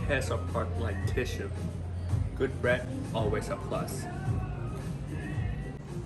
Tears apart like tissue. Good bread, always a plus.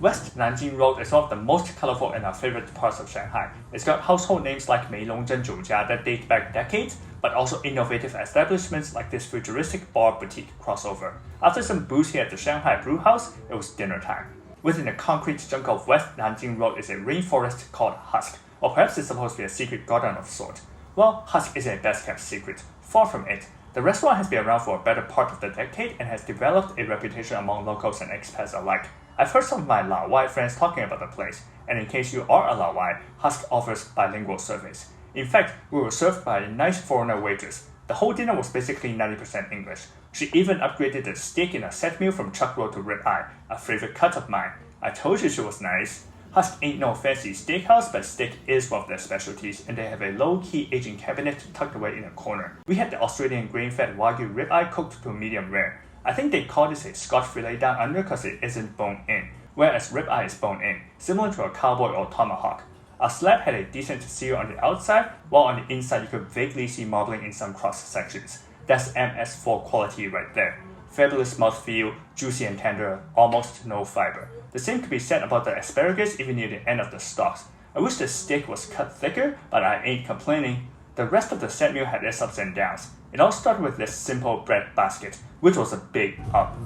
West Nanjing Road is one of the most colorful and our favorite parts of Shanghai. It's got household names like millennium and Zhejiang that date back decades, but also innovative establishments like this futuristic bar boutique crossover. After some booze here at the Shanghai Brew House, it was dinner time. Within the concrete jungle of West Nanjing Road is a rainforest called Husk, or perhaps it's supposed to be a secret garden of sort. Well, Husk is a best-kept secret. Far from it. The restaurant has been around for a better part of the decade and has developed a reputation among locals and expats alike. I've heard some of my Laowai friends talking about the place, and in case you are a Laowai, Husk offers bilingual service. In fact, we were served by a nice foreigner waitress. The whole dinner was basically 90% English. She even upgraded the steak in a set meal from chuck roll to ribeye, a favorite cut of mine. I told you she was nice. Husk ain't no fancy steakhouse, but steak is one of their specialties, and they have a low-key aging cabinet tucked away in a corner. We had the Australian grain-fed Wagyu ribeye cooked to medium rare. I think they call this a Scotch fillet down under because it isn't bone-in, whereas ribeye is bone-in, similar to a cowboy or tomahawk. Our slab had a decent sear on the outside, while on the inside you could vaguely see marbling in some cross-sections. That's MS4 quality right there. Fabulous mouthfeel, juicy and tender, almost no fiber. The same could be said about the asparagus even near the end of the stalks. I wish the steak was cut thicker, but I ain't complaining. The rest of the set meal had its ups and downs. It all started with this simple bread basket, which was a big up.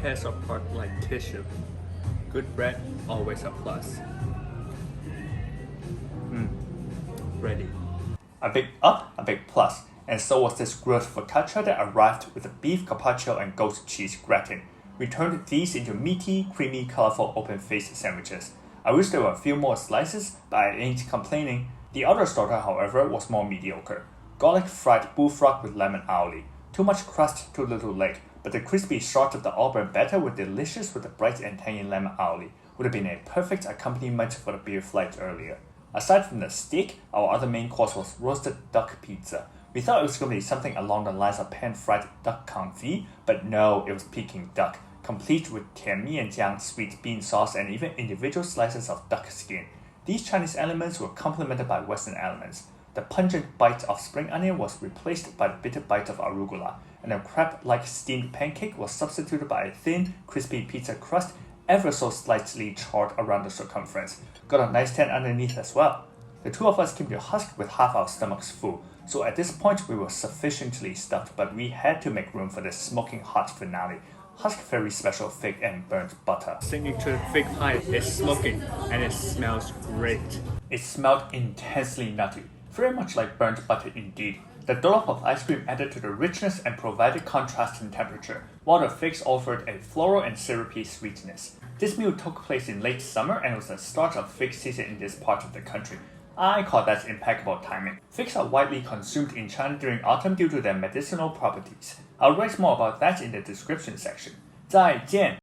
Tears apart like tissue. Good bread, always a plus. Ready. A big up, a big plus. And so was this grilled focaccia that arrived with a beef carpaccio and goat cheese gratin. We turned these into meaty, creamy, colorful, open-faced sandwiches. I wish there were a few more slices, but I ain't complaining. The other starter, however, was more mediocre. Garlic fried bullfrog with lemon aioli. Too much crust, too little leg, but the crispy shards of the Auburn batter were delicious with the bright and tangy lemon aioli. Would have been a perfect accompaniment for the beer flight earlier. Aside from the steak, our other main course was roasted duck pizza. We thought it was going to be something along the lines of pan-fried duck confit, but no, it was Peking duck, complete with tianmianjiang, sweet bean sauce, and even individual slices of duck skin. These Chinese elements were complemented by Western elements. The pungent bite of spring onion was replaced by the bitter bite of arugula, and a crab-like steamed pancake was substituted by a thin, crispy pizza crust ever so slightly charred around the circumference. Got a nice tan underneath as well. The two of us came to Husk with half our stomachs full, so at this point we were sufficiently stuffed, but we had to make room for the smoking hot finale. Husk very special fig and burnt butter. Signature fig pie is smoking, and it smells great. It smelled intensely nutty, very much like burnt butter indeed. The dollop of ice cream added to the richness and provided contrast in temperature, while the figs offered a floral and syrupy sweetness. This meal took place in late summer and was the start of fig season in this part of the country. I call that impeccable timing. Figs are widely consumed in China during autumn due to their medicinal properties. I'll write more about that in the description section. 再见